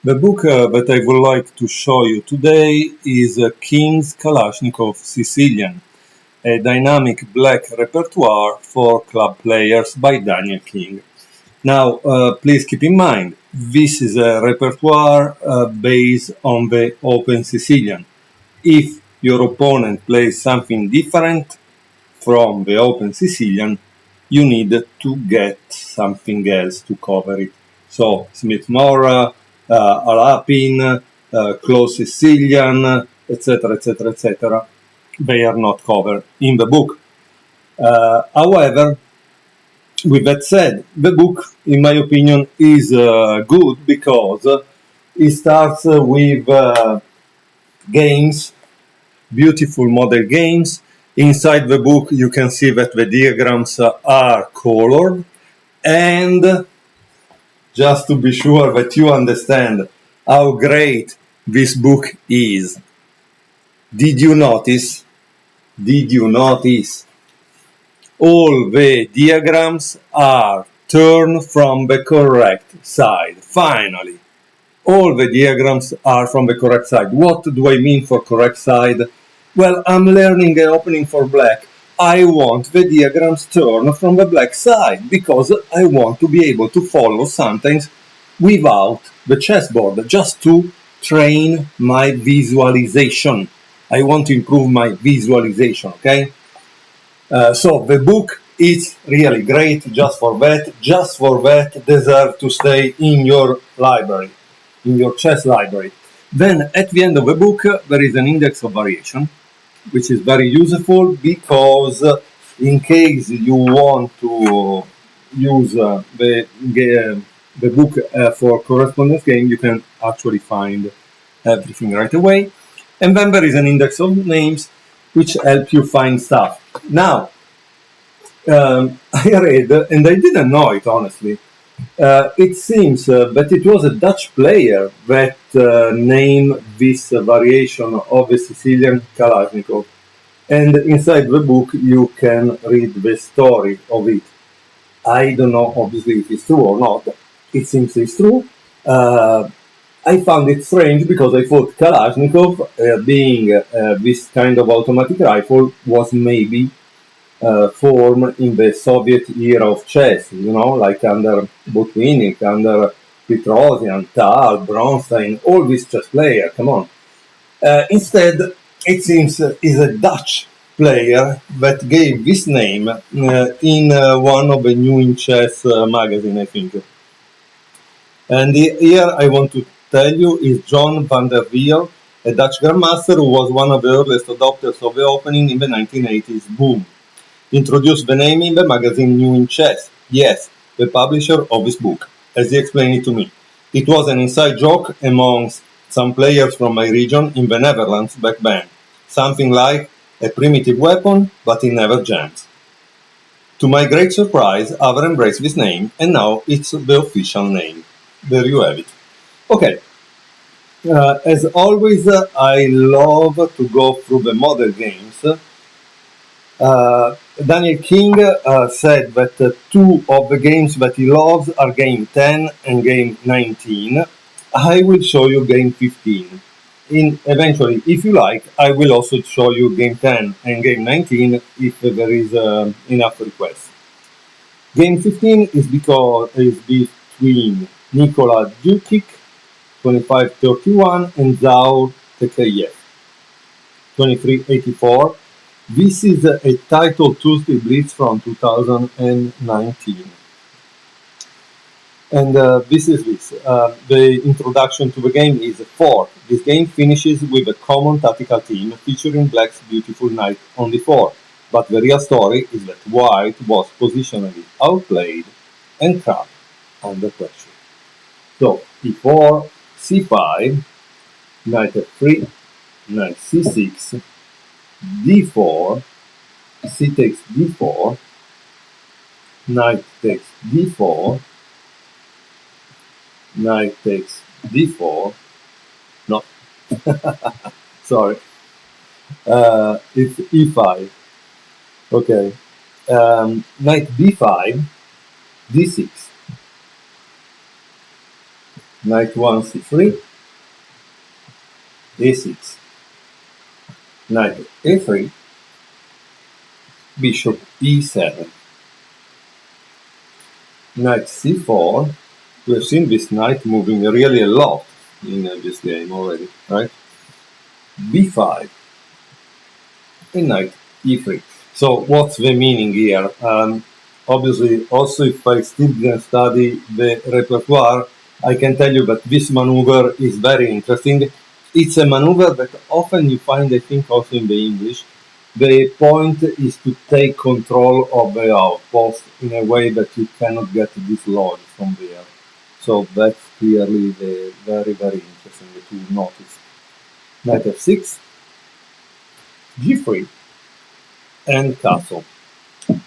The book that I would like to show you today is King's Kalashnikov Sicilian, a dynamic black repertoire for club players by Daniel King. Now, please keep in mind, this is a repertoire based on the Open Sicilian. If your opponent plays something different from the Open Sicilian, you need to get something else to cover it. So, Smith-Morra, Alapin, Close Sicilian, etc., etc., etc. They are not covered in the book. However, with that said, the book, in my opinion, is good because it starts with games, beautiful model games. Inside the book, you can see that the diagrams are colored, and just to be sure that you understand how great this book is, did you notice all the diagrams are turned from the correct side? Finally, all the diagrams are from the correct side. What do I mean for correct side? Well, I'm learning an opening for black. I want the diagrams turned from the black side because I want to be able to follow sometimes without the chessboard, just to train my visualization. I want to improve my visualization, okay? So the book is really great just for that, deserve to stay in your library, in your chess library. Then at the end of the book, there is an index of variation, which is very useful because in case you want to use the book for correspondence game, you can actually find everything right away. And then there is an index of names which help you find stuff. Now, I read, and I didn't know it honestly, it seems that it was a Dutch player that named this variation of the Sicilian Kalashnikov. And inside the book you can read the story of it. I don't know obviously if it's true or not. It seems it's true. I found it strange because I thought Kalashnikov, being this kind of automatic rifle, was maybe formed in the Soviet era of chess, you know, like under Botvinnik, under Petrosian, Tal, Bronstein, all these chess players, come on. Instead, it seems is a Dutch player that gave this name in one of the New in Chess magazine, I think. And here I want to tell you is John van der Wiel, a Dutch grandmaster who was one of the earliest adopters of the opening in the 1980s boom. Introduced the name in the magazine New in Chess. Yes, the publisher of this book, as he explained it to me. It was an inside joke amongst some players from my region in the Netherlands back then. Something like a primitive weapon, but it never jams. To my great surprise, I've embraced this name, and now it's the official name. There you have it. Okay. As always, I love to go through the model games. Daniel King said that two of the games that he loves are game 10 and game 19. I will show you game 15. Eventually, if you like, I will also show you game 10 and game 19 if there is enough requests. Game 15 is between Nikola Djukic, 25-31, and Zaur Tekleyev, 23-84. This is a title Tuesday Blitz from 2019. And this is this. The introduction to the game is 4. This game finishes with a common tactical theme featuring Black's beautiful knight on d4. But the real story is that White was positionally outplayed and trapped under pressure. So, e4, c5, knight f3, knight c6, d4, c takes d4, knight takes d4, knight takes d4, no, sorry, it's e5, okay, knight b5, d6, knight 1 c3, a6, knight a3, bishop e7, knight c4. We have seen this knight moving really a lot in this game already, right? b5, and knight e3. So what's the meaning here? Obviously, also if I still didn't study the repertoire, I can tell you that this maneuver is very interesting. It's a maneuver that often you find, I think, also in the English. The point is to take control of the outpost in a way that you cannot get dislodged from there. So that's clearly the very, very interesting to notice. Knight f6, g3, and castle.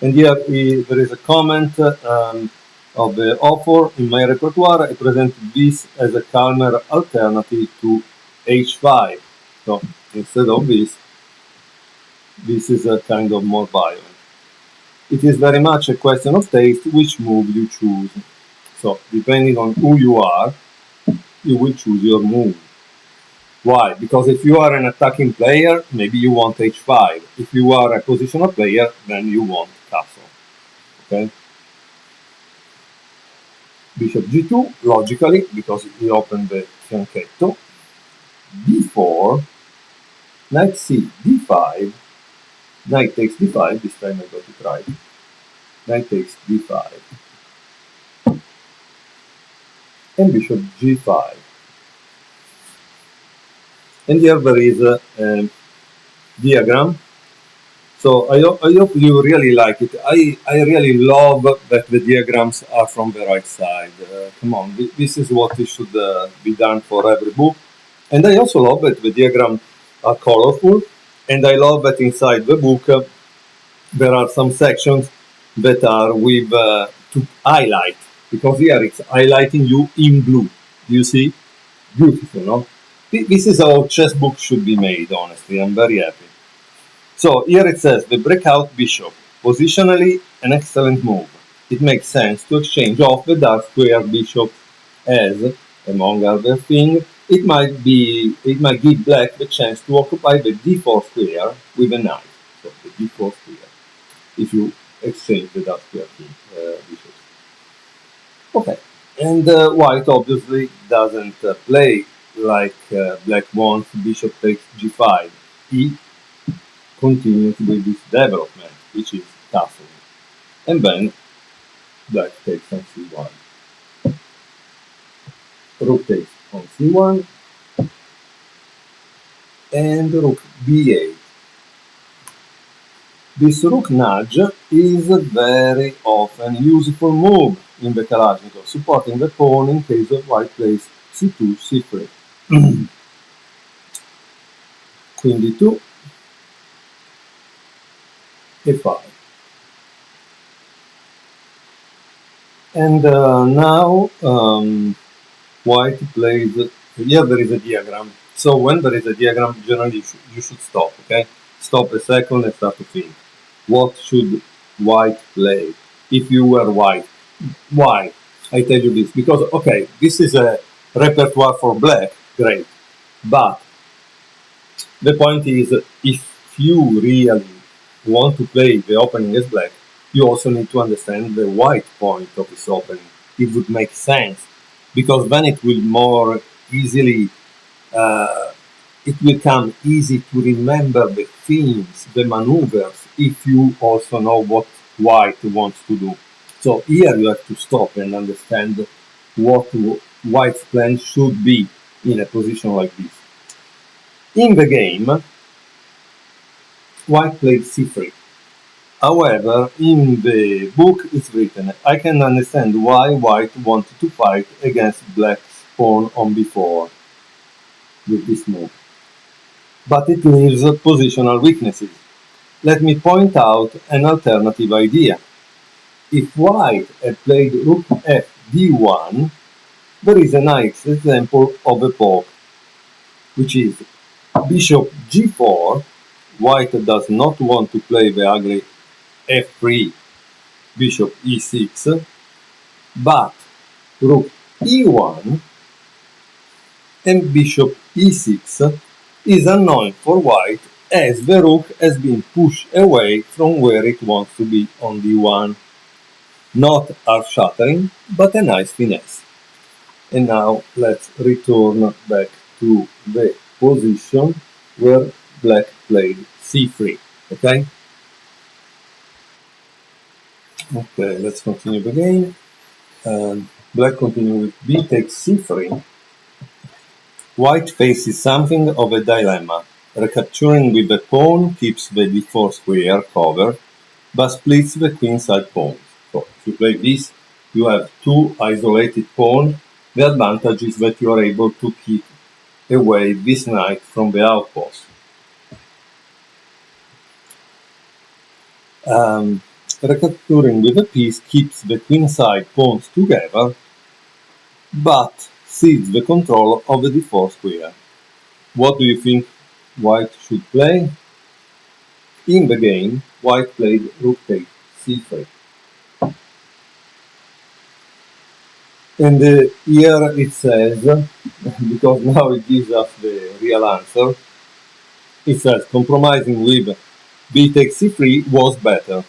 And here there is a comment of the author: in my repertoire, I present this as a calmer alternative to h5. So instead of this is a kind of more violent. It is very much a question of taste which move you choose. So depending on who you are, you will choose your move. Why? Because if you are an attacking player, maybe you want h5. If you are a positional player, then you want castle. Okay? Bishop g2, logically, because he opened the fianchetto. b4, knight c, d5, knight takes d5, this time I got it right. Knight takes d5. And bishop g5. And here there is a diagram. So I hope you really like it. I really love that the diagrams are from the right side. Come on, this is what should be done for every book. And I also love that the diagrams are colorful. And I love that inside the book there are some sections that are with to highlight. Because here it's highlighting you in blue. You see? Beautiful, no? This is how chess book should be made, honestly. I'm very happy. So here it says the breakout bishop, positionally an excellent move. It makes sense to exchange off the dark square bishop as, among other things, it might give black the chance to occupy the d4 square with a knight. So the d4 square, if you exchange the dark square bishops. Okay, and white obviously doesn't play like black wants bishop takes g5. He continues with this development, which is castle. And then black takes on c1. Rook takes on c1. And rook b8. This rook nudge is a very often useful move in the Kalashnikov, supporting the pawn in case of white plays c2, c3. Queen d2, a5. And now white plays, here there is a diagram. So when there is a diagram, generally you should stop, okay? Stop a second and start to think. What should white play if you were white? Why? I tell you this, because, okay, this is a repertoire for black, great. But the point is, if you really want to play the opening as black, you also need to understand the white point of this opening. It would make sense, because then it will more easily, it will come easy to remember the themes, the maneuvers, if you also know what white wants to do. So here you have to stop and understand what white's plan should be in a position like this. In the game, white played c3. However, in the book it's written, I can understand why white wanted to fight against black's pawn on b4 with this move. But it leaves positional weaknesses. Let me point out an alternative idea. If white had played rook f d1, there is a nice example of a poke, which is bishop g4. White does not want to play the ugly f3, bishop e6, but rook e1 and bishop e6 is annoying for white as the rook has been pushed away from where it wants to be on d1. Not earth-shattering, but a nice finesse. And now let's return back to the position where black played c3. Okay? Okay, let's continue the game. Black continues with b takes c3. White faces something of a dilemma. Recapturing with the pawn keeps the d4 square covered, but splits the queenside pawns. So if you play this, you have two isolated pawns. The advantage is that you are able to keep away this knight from the outpost. Recapturing with a piece keeps the queenside pawns together, but cedes the control of the d4 square. What do you think white should play? In the game, white played rook takes c3. And here it says, because now it gives us the real answer, it says compromising with b takes c3 was better,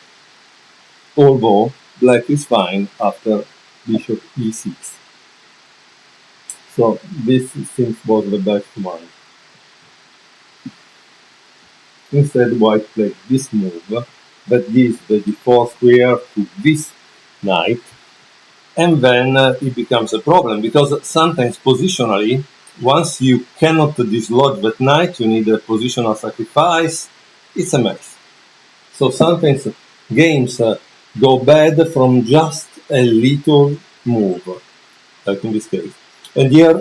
although black is fine after bishop e6. So this seems was the best one. Instead, white played this move that gives the d4 square to this knight, and then it becomes a problem, because sometimes positionally, once you cannot dislodge that knight, you need a positional sacrifice. It's a mess. So sometimes games go bad from just a little move, like in this case. And here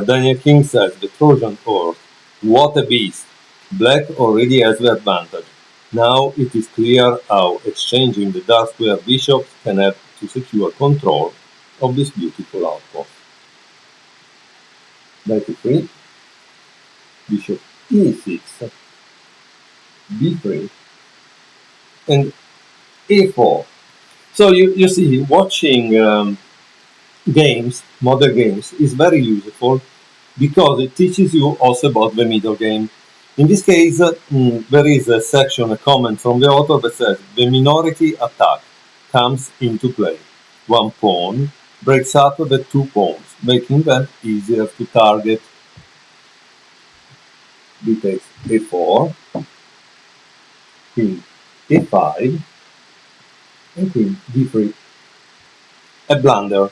Daniel King says, the Trojan horse, what a beast. Black already has the advantage. Now it is clear how exchanging the dark square bishops can help to secure control of this beautiful outpost. Knight e3, bishop e6, b3, and a4. So you see, watching games, modern games, is very useful because it teaches you also about the middle game. In this case, there is a section, a comment from the author that says, the minority attack comes into play. One pawn breaks up the two pawns, making them easier to target. B takes a4, queen a5, and queen d3. A blunder,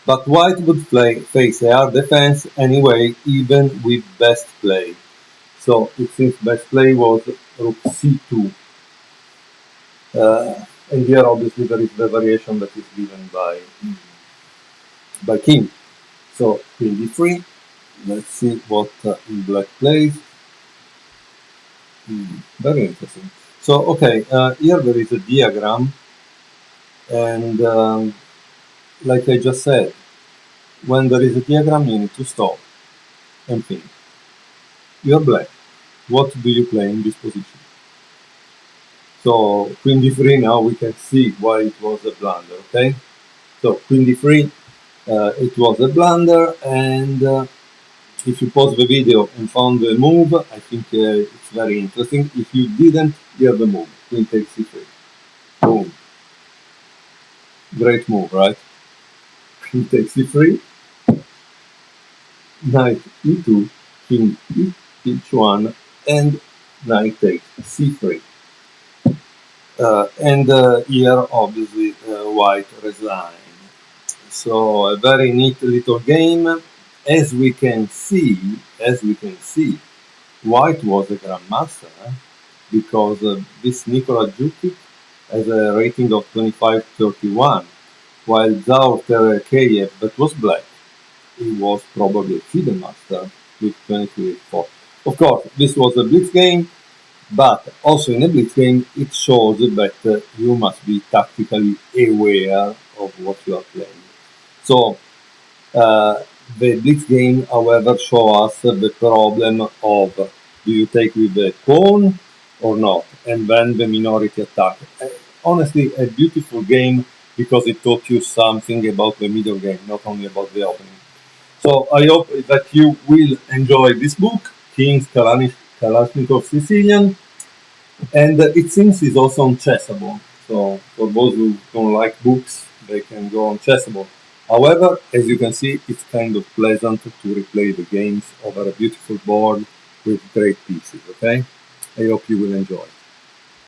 but white would face a hard defense anyway, even with best play. So it seems best play was rook c2. And here obviously there is the variation that is given by king. So queen d3. Let's see what black plays. Very interesting. So okay, here there is a diagram, and like I just said, when there is a diagram you need to stop and think. You're black. What do you play in this position? So queen d3, now we can see why it was a blunder, okay? So queen d3, it was a blunder, and if you pause the video and found the move, I think it's very interesting. If you didn't hear the move, queen takes c3. Boom. Great move, right? Queen takes c3, knight e2, king h1, and knight takes c3. And here obviously white resigned. So a very neat little game. As we can see, white was a grandmaster, because this Nikola Jukic has a rating of 25-31, while Zaur Terekeyev, that was black, he was probably a FIDE master with 23-4. Of course, this was a blitz game, but also in a blitz game, it shows that you must be tactically aware of what you are playing. So, the blitz game, however, shows us the problem of, do you take with the pawn or not, and then the minority attack. Honestly, a beautiful game, because it taught you something about the middle game, not only about the opening. So I hope that you will enjoy this book, King's Kalashnikov Sicilian, and it seems it's also on Chessable. So for those who don't like books, they can go on Chessable. However, as you can see, it's kind of pleasant to replay the games over a beautiful board with great pieces, okay? I hope you will enjoy.